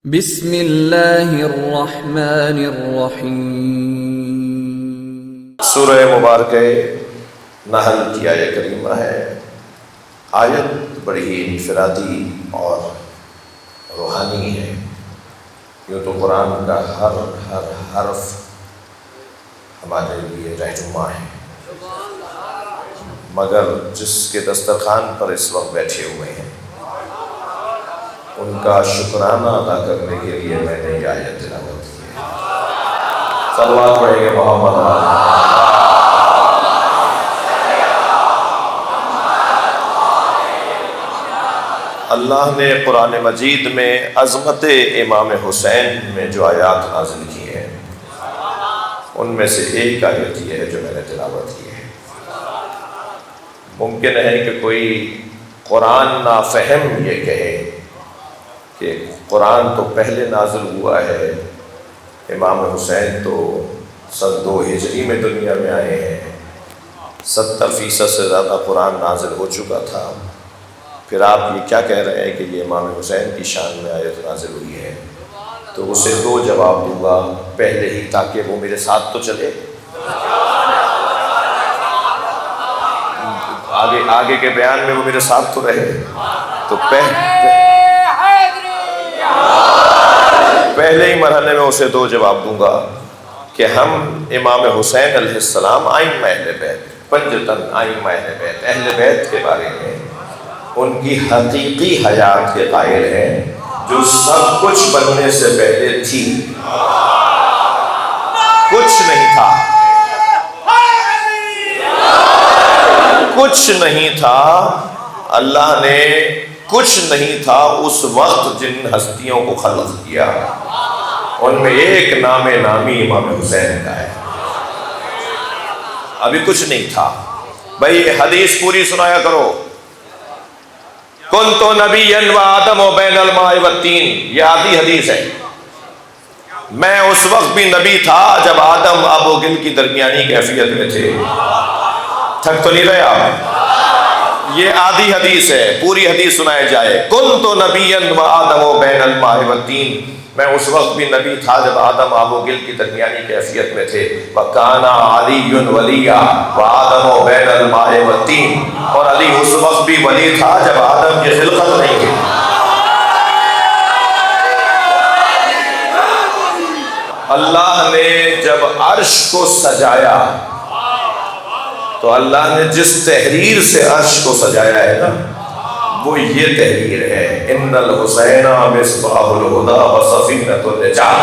بسم اللہ الرحمن الرحیم۔ سورہ مبارکہ نحل کی آیت کریمہ ہے۔ آیت بڑی ہی انفرادی اور روحانی ہے۔ یوں تو قرآن کا ہر حرف ہمارے لیے رہنما ہے، مگر جس کے دسترخوان پر اس وقت بیٹھے ہوئے ہیں ان کا شکرانہ ادا کرنے کے لیے میں نے یہ آیت تلاوت کی ہے۔ صلوات پڑھیں گے محمد اللہ نے قرآن مجید میں عظمت امام حسین میں جو آیات نازل کی ہیں ان میں سے ایک آیت یہ ہے جو میں نے تلاوت کی ہے۔ ممکن ہے کہ کوئی قرآن نافہم یہ کہے کہ قرآن تو پہلے نازل ہوا ہے، امام حسین تو سن 2 ہجری میں دنیا میں آئے ہیں، 70% سے زیادہ قرآن نازل ہو چکا تھا، پھر آپ یہ کیا کہہ رہے ہیں کہ یہ امام حسین کی شان میں آیت نازل ہوئی ہے؟ تو اسے 2 جواب دوں گا پہلے ہی، تاکہ وہ میرے ساتھ تو چلے، آگے کے بیان میں وہ میرے ساتھ تو رہے۔ تو پہلے ہی مرحلے میں اسے 2 جواب دوں گا کہ ہم امام حسین علیہ السلام ائمہ اہل بیت، پنجتن ائمہ اہل بیت، اہل بیت کے بارے میں ان کی حقیقی حیات کے قائل ہیں جو سب کچھ بننے سے پہلے تھی، کچھ نہیں تھا، کچھ نہیں تھا، اللہ نے کچھ نہیں تھا اس وقت جن ہستیوں کو خلق کیا ان میں ایک نام نامی امام حسین کا ہے۔ ابھی کچھ نہیں تھا۔ بھائی حدیث پوری سنایا کرو۔ کنت نبیا وآدم بین الماء والطین، یہ آدھی حدیث ہے۔ میں اس وقت بھی نبی تھا جب آدم آب و گل کی درمیانی کیفیت میں تھے۔ تھک تو نہیں رہے آپ؟ یہ آدھی حدیث ہے، پوری حدیث سنائے جائے۔ کنت نبیا وآدم بین الماء والطین، میں اس وقت بھی نبی تھا جب آدم آب و گل کی درمیانی کیفیت میں تھے۔ وَكَانَ عَلِيٌّ وَلِيًّا وَآدَمُ بَيْنَ الْمَاءِ وَالطِّينِ، اور علی اس وقت بھی ولی تھا جب آدم کی خلقت نہیں تھی۔ اللہ نے جب عرش کو سجایا تو اللہ نے جس تحریر سے عرش کو سجایا ہے نا وہ یہ تحریر ہے، ان الحسین مصباح الہدی وسفینۃ النجات،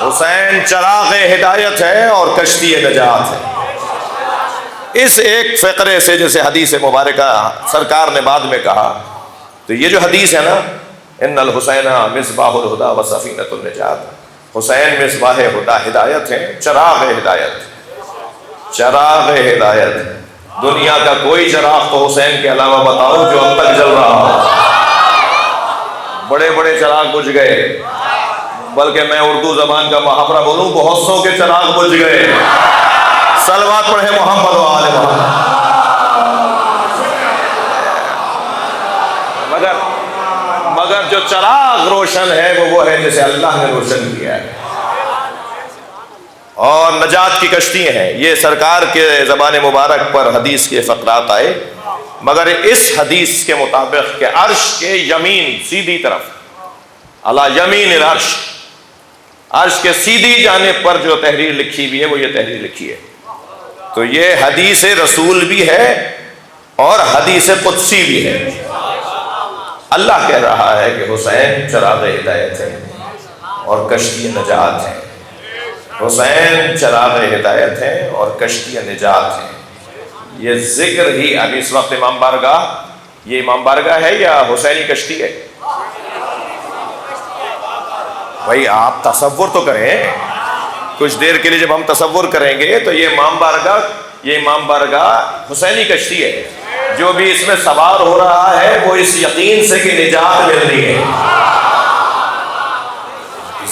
حسین چراغ ہدایت ہے اور کشتی نجات ہے۔ اس ایک فقرے سے جیسے حدیث مبارکہ سرکار نے بعد میں کہا، تو یہ جو حدیث ہے نا، ان الحسین مصباح الہدی وسفینۃ النجات، حسین مصباح ہدی ہدایت ہے، چراغ ہدایت، چراغ ہدایت۔ دنیا کا کوئی چراغ تو حسین کے علاوہ بتاؤ جو اب تک جل رہا ہو؟ بڑے بڑے چراغ بجھ گئے، بلکہ میں اردو زبان کا محاورہ بولوں، بہت سو کے چراغ بجھ گئے۔ صلوات پڑھے محمد و آل محمد۔ مگر جو چراغ روشن ہے وہ ہے جسے اللہ نے روشن کیا ہے، اور نجات کی کشتی ہیں۔ یہ سرکار کے زبان مبارک پر حدیث کے فقرات آئے، مگر اس حدیث کے مطابق کہ عرش کے یمین سیدھی طرف، علی یمین العرش، عرش کے سیدھی جانب پر جو تحریر لکھی ہوئی ہے وہ یہ تحریر لکھی ہے۔ تو یہ حدیث رسول بھی ہے اور حدیث قدسی بھی ہے۔ اللہ کہہ رہا ہے کہ حسین چراغ ہدایت ہے اور کشتی نجات ہے، حسین چراغ ہدایت ہے اور کشتی نجات ہے۔ یہ ذکر ہی اب اس وقت امام بارگاہ، یہ امام بارگاہ ہے یا حسینی کشتی ہے؟ بھائی آپ تصور تو کریں، کچھ دیر کے لیے جب ہم تصور کریں گے تو یہ امام بارگاہ حسینی کشتی ہے۔ جو بھی اس میں سوار ہو رہا ہے وہ اس یقین سے کہ نجات مل رہی ہے۔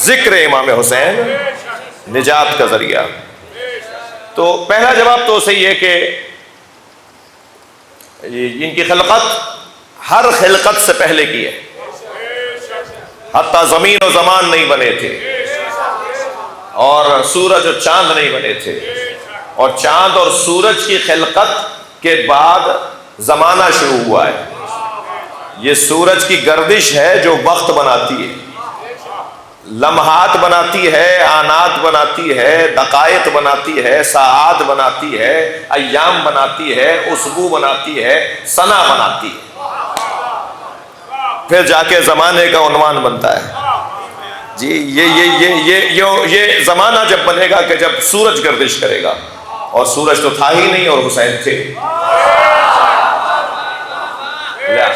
ذکر امام حسین نجات کا ذریعہ۔ تو پہلا جواب تو صحیح ہے کہ ان کی خلقت ہر خلقت سے پہلے کی ہے، حتیٰ زمین و زمان نہیں بنے تھے، اور سورج و چاند نہیں بنے تھے، اور چاند اور سورج کی خلقت کے بعد زمانہ شروع ہوا ہے۔ یہ سورج کی گردش ہے جو وقت بناتی ہے، لمحات بناتی ہے، آنات بناتی ہے، دقائق بناتی ہے، ساعات بناتی ہے، ایام بناتی ہے، اسبوع بناتی ہے، سنہ بناتی ہے، پھر جا کے زمانے کا عنوان بنتا ہے۔ جی یہ زمانہ جب بنے گا کہ جب سورج گردش کرے گا، اور سورج تو تھا ہی نہیں اور حسین تھے،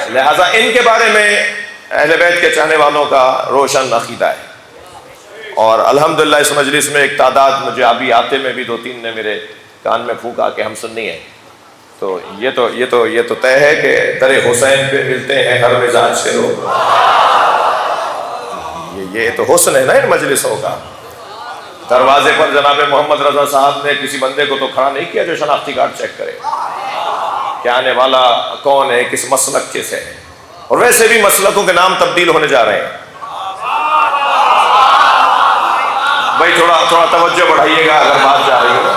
لہذا ان کے بارے میں اہل بیت کے چاہنے والوں کا روشن عقیدہ ہے۔ اور الحمدللہ اس مجلس میں ایک تعداد، مجھے ابھی آتے میں بھی 2-3 نے میرے کان میں پھونکا کہ ہم سنی ہیں، تو یہ تو طے ہے کہ در حسین پہ ملتے ہیں ہر مزاج کے لوگ۔ یہ تو حسن ہے نا ان مجلسوں کا۔ دروازے پر جناب محمد رضا صاحب نے کسی بندے کو تو کھڑا نہیں کیا جو شناختی کارڈ چیک کرے کہ آنے والا کون ہے، کس مسلک کے سے ہے، اور ویسے بھی مسلکوں کے نام تبدیل ہونے جا رہے ہیں۔ بھائی تھوڑا توجہ بڑھائیے گا اگر بات جا رہی ہے۔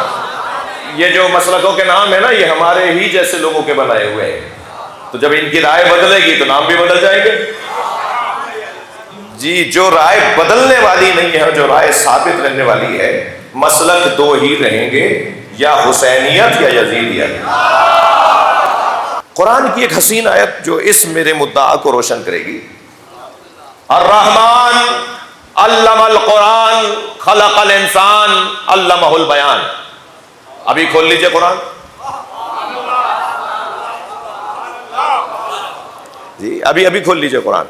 یہ جو مسلکوں کے نام ہے نا، یہ ہمارے ہی جیسے لوگوں کے بنائے ہوئے ہیں، تو جب ان کی رائے بدلے گی تو نام بھی بدل جائیں گے۔ جی جو رائے بدلنے والی نہیں ہے، جو رائے ثابت رہنے والی ہے، مسلک 2 ہی رہیں گے، یا حسینیت یا یزیدیت۔ قرآن کی ایک حسین آیت جو اس میرے مدعا کو روشن کرے گی، الرحمن علم القرآن خلق الانسان علمہ البیان۔ ابھی کھول لیجئے قرآن، جی ابھی کھول لیجئے قرآن،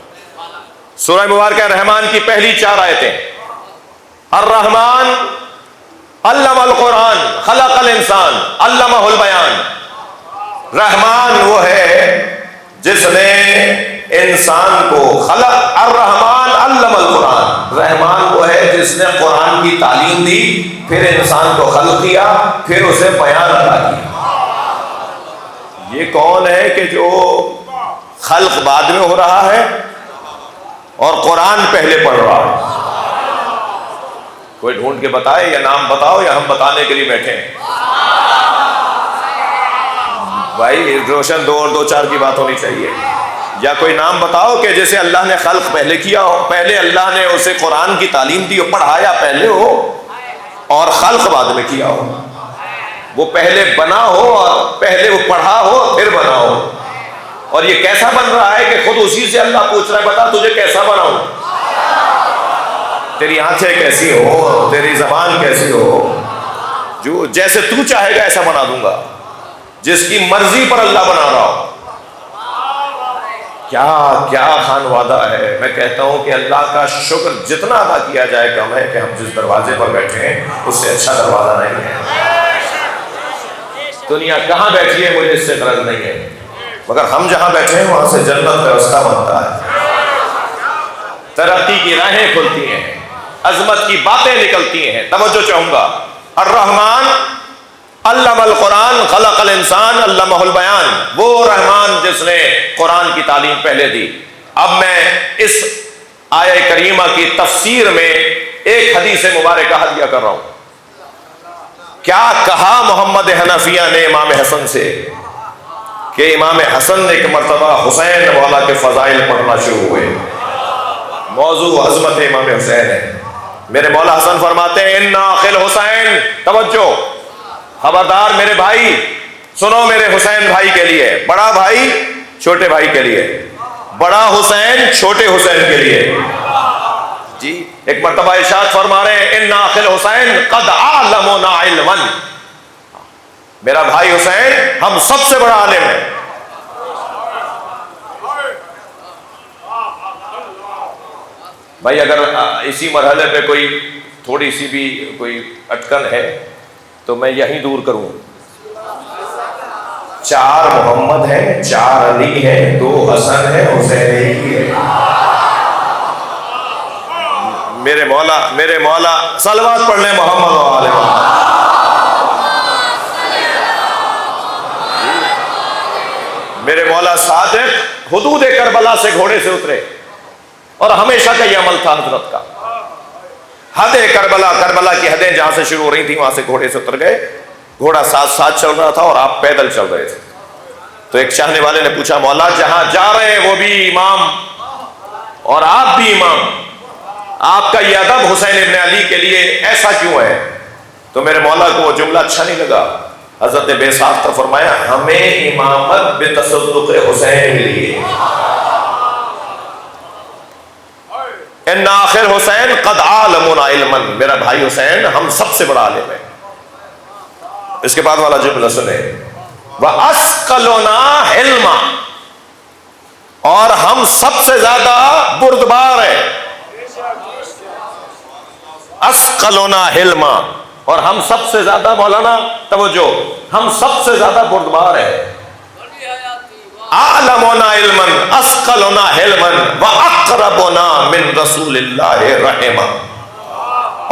سورہ مبارکہ رحمان کی پہلی 4 آیتیں۔ الرحمن علم القرآن خلق الانسان علمہ البیان۔ رحمان وہ ہے جس نے انسان کو خلق، الرحمن علم القرآن، رحمان وہ ہے جس نے قرآن کی تعلیم دی، پھر انسان کو خلق کیا، پھر اسے بیان عطا کیا۔ یہ کون ہے کہ جو خلق بعد میں ہو رہا ہے اور قرآن پہلے پڑھ رہا ہے؟ کوئی ڈھونڈ کے بتائے، یا نام بتاؤ، یا ہم بتانے کے لیے بیٹھے ہیں؟ بھائی روشن 2 اور 2 4 کی بات ہونی چاہیے۔ یا کوئی نام بتاؤ کہ جیسے اللہ نے خلق پہلے کیا ہو، پہلے اللہ نے اسے قرآن کی تعلیم دی اور پڑھایا پہلے ہو، اور خلق بعد میں کیا ہو۔ وہ پہلے بنا ہو اور پہلے وہ پڑھا ہو پھر بنا ہو۔ اور یہ کیسا بن رہا ہے کہ خود اسی سے اللہ پوچھ رہا ہے، بتا تجھے کیسا بناؤں، تیری آنکھیں کیسی ہو، تیری زبان کیسی ہو، جو جیسے تو چاہے گا ایسا بنا دوں گا، جس کی مرضی پر اللہ بنا رہا ہو۔ کیا خان وعدہ ہے۔ میں کہتا ہوں کہ اللہ کا شکر جتنا ادا کیا جائے کم ہے، کہ ہم جس دروازے پر بیٹھے ہیں اس سے اچھا دروازہ نہیں ہے۔ دنیا کہاں بیٹھی ہے مجھے اس سے غرض نہیں ہے، مگر ہم جہاں بیٹھے ہیں وہاں سے جنت کا راستہ بنتا ہے، ترقی کی راہیں کھلتی ہیں، عظمت کی باتیں نکلتی ہیں۔ توجہ چاہوں گا، الرحمن علم القرآن خلق الانسان علمہ البیان، وہ رحمان جس نے قرآن کی تعلیم پہلے دی۔ اب میں اس آیہ کریمہ کی تفسیر میں ایک حدیث مبارکہ ہدیہ کر رہا ہوں۔ کیا کہا محمد حنفیہ نے امام حسن سے، کہ امام حسن نے ایک مرتبہ حسین مولا کے فضائل پڑھنا شروع ہوئے۔ موضوع عظمت امام حسین ہے۔ میرے مولا حسن فرماتے ہیں، اِنَّ أَخِي الحسین، توجہ، خبردار میرے بھائی سنو، میرے حسین بھائی کے لیے، بڑا بھائی چھوٹے بھائی کے لیے، بڑا حسین چھوٹے حسین کے لیے۔ جی ایک مرتبہ ارشاد فرما رہے ہیں، اِنَّ أَخِي الحسین قَدْ أَعْلَمُنَا عِلْمًا، میرا بھائی حسین ہم سب سے بڑا عالم ہے۔ بھائی اگر اسی مرحلے پہ کوئی تھوڑی سی بھی کوئی اٹکن ہے تو میں یہیں دور کروں۔ 4 محمد ہیں، 4 علی ہیں، 2 حسن ہیں، حسین ایک ہی ہے۔ میرے مولا صلوات پڑھ لیں محمد و آل محمد۔ میرے مولا صادق حدود کربلا سے گھوڑے سے اترے، اور ہمیشہ کا یہ عمل تھا حضرت کا. حد کربلا، کربلا کی حدیں جہاں سے شروع ہو رہی تھیں وہاں سے گھوڑے سے اتر گئے. گھوڑا ساتھ ساتھ چل رہا تھا اور آپ پیدل چل رہے تھے. تو ایک چاہنے والے نے پوچھا مولا جہاں جا رہے ہیں وہ بھی امام اور آپ بھی امام، آپ کا یہ ادب حسین ابن علی کے لیے ایسا کیوں ہے؟ تو میرے مولا کو وہ جملہ اچھا نہیں لگا. حضرت بے ساختہ فرمایا ہمیں امامت بتصدق حسین ملی ہے. ان آخر حسین قد عالمنا علما، میرا بھائی حسین ہم سب سے بڑا عالم ہے. اس کے بعد والا جملہ سنیں، وَأَثْقَلُنَا حِلْمًا، اور ہم سب سے زیادہ بردبار ہیں. اثقلنا حلما، اور ہم سب سے زیادہ، مولانا توجہ، ہم سب سے زیادہ بردبار ہیں. اعلمنا علما اثقلنا حلما واقربنا من رسول اللہ رحما،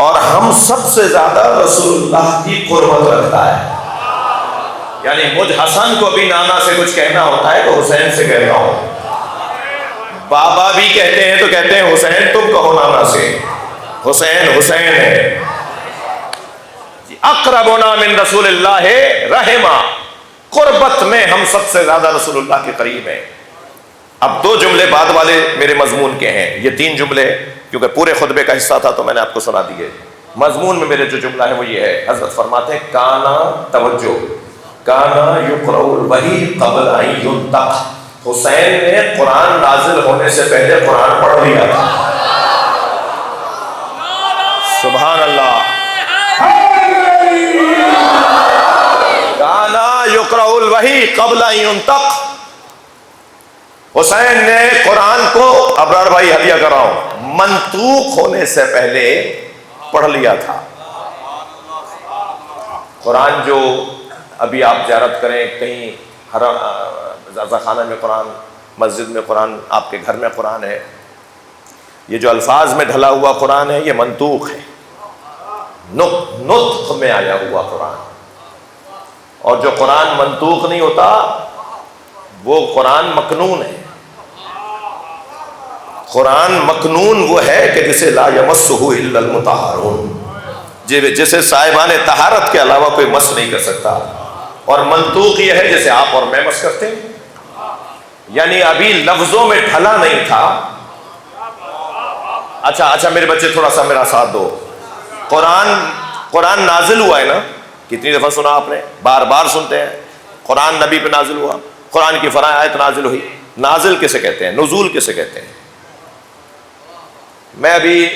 اور ہم سب سے زیادہ رسول اللہ کی قربت رکھتا ہے. یعنی مجھ حسن کو بھی نانا سے کچھ کہنا ہوتا ہے تو حسین سے کہتا ہوں. بابا بھی کہتے ہیں تو کہتے ہیں حسین تم کہو نانا سے، حسین حسین ہے. اقربنا من رسول اللہ رحما، قربت میں ہم سب سے زیادہ رسول اللہ کے قریب ہیں. اب دو جملے بعد والے میرے مضمون کے ہیں. یہ تین جملے کیونکہ پورے خطبے کا حصہ تھا تو میں نے آپ کو سنا دیے. مضمون میں میرے جو جملہ ہے وہ یہ ہے، حضرت فرماتے ہیں کانا، توجہ، کانا یقرأ الوحی قبل ان ینطق، حسین نے قرآن نازل ہونے سے پہلے قرآن پڑھ لیا تھا. سبحان اللہ. کانا یقرأ الوحی قبل ان ینطق، حسین نے قرآن کو، ابرار بھائی ہدیہ کر رہا ہوں، منطوق ہونے سے پہلے پڑھ لیا تھا. قرآن جو ابھی آپ زیارت کریں کہیں رضا خانہ میں قرآن، مسجد میں قرآن، آپ کے گھر میں قرآن ہے، یہ جو الفاظ میں ڈھلا ہوا قرآن ہے یہ منطوق ہے، نطق میں آیا ہوا قرآن. اور جو قرآن منطوق نہیں ہوتا وہ قرآن مکنون ہے. قرآن مکنون وہ ہے کہ جسے لا یمسہ الا المطہرون، جسے صاحبان طہارت کے علاوہ کوئی مس نہیں کر سکتا. اور منطوق یہ ہے جسے آپ اور میں مس کرتے ہیں. یعنی ابھی لفظوں میں ڈھلا نہیں تھا. اچھا میرے بچے تھوڑا سا میرا ساتھ دو. قرآن نازل ہوا ہے نا، کتنی دفعہ سنا آپ نے، بار بار سنتے ہیں. قرآن نبی پہ نازل ہوا، قرآن کی فرائض آیت نازل ہوئی. نازل کسے کہتے ہیں؟ نزول کسے کہتے ہیں؟ میں ابھی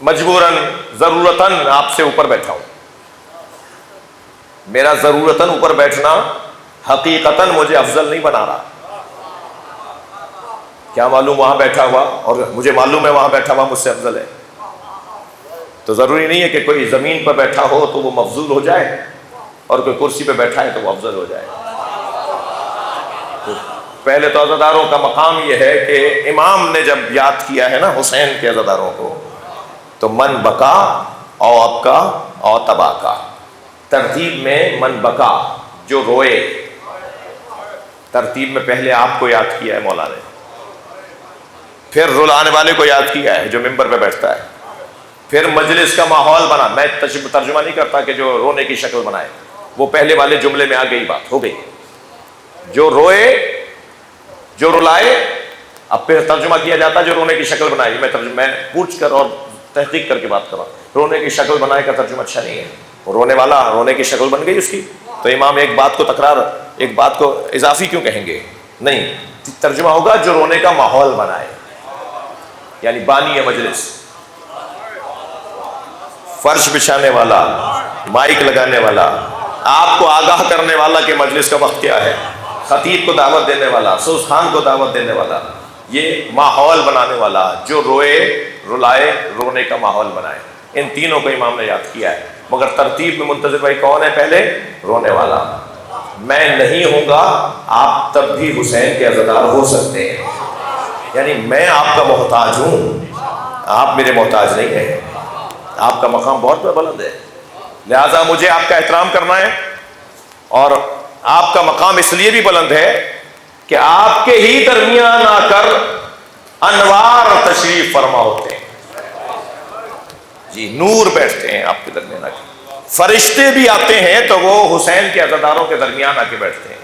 مجبوراً ضرورتاً آپ سے اوپر بیٹھا ہوں. میرا ضرورتاً اوپر بیٹھنا حقیقتاً مجھے افضل نہیں بنا رہا. کیا معلوم وہاں بیٹھا ہوا، اور مجھے معلوم ہے وہاں بیٹھا ہوا مجھ سے افضل ہے. تو ضروری نہیں ہے کہ کوئی زمین پر بیٹھا ہو تو وہ مفضول ہو جائے اور کوئی کرسی پہ بیٹھا ہے تو وہ افضل ہو جائے. تو پہلے تو عزاداروں کا مقام یہ ہے کہ امام نے جب یاد کیا ہے نا حسین کے عزاداروں کو، تو من بکا او اب کا او تبا کا، ترتیب میں من بکا جو روئے، ترتیب میں پہلے آپ کو یاد کیا ہے مولا نے، پھر رلانے والے کو یاد کیا ہے جو ممبر پہ بیٹھتا ہے، پھر مجلس کا ماحول بنا. میں ترجمہ نہیں کرتا کہ جو رونے کی شکل بنائے، وہ پہلے والے جملے میں آ گئی، بات ہو گئی. جو روئے، جو رلائے، اب پھر ترجمہ کیا جاتا ہے جو رونے کی شکل بنائے. میں پوچھ کر اور تحقیق کر کے بات کر رہا ہوں. رونے کی شکل بنائے کا ترجمہ اچھا نہیں ہے. رونے والا رونے کی شکل بن گئی اس کی، تو امام ایک بات کو تکرار، ایک بات کو اضافی کیوں کہیں گے؟ نہیں، ترجمہ ہوگا جو رونے کا ماحول بنائے، یعنی بانی مجلس، فرش بچھانے والا، مائک لگانے والا، آپ کو آگاہ کرنے والا کہ مجلس کا وقت کیا ہے، خطیب کو دعوت دینے والا، سوز خان کو دعوت دینے والا، یہ ماحول بنانے والا، جو روئے، رلائے، رونے کا ماحول بنائے. ان تینوں کو امام نے یاد کیا ہے. مگر ترتیب میں منتظر بھائی کون ہے؟ پہلے رونے والا. میں نہیں ہوں گا، آپ تب بھی حسین کے عزادار ہو سکتے ہیں. یعنی میں آپ کا محتاج ہوں، آپ میرے محتاج نہیں ہیں. آپ کا مقام بہت بلند ہے، لہذا مجھے آپ کا احترام کرنا ہے. اور آپ کا مقام اس لیے بھی بلند ہے کہ آپ کے ہی درمیان آ کر انوار تشریف فرما ہوتے ہیں، جی نور بیٹھتے ہیں آپ کے درمیان آ کے، فرشتے بھی آتے ہیں تو وہ حسین کے عزاداروں کے درمیان آ کے بیٹھتے ہیں۔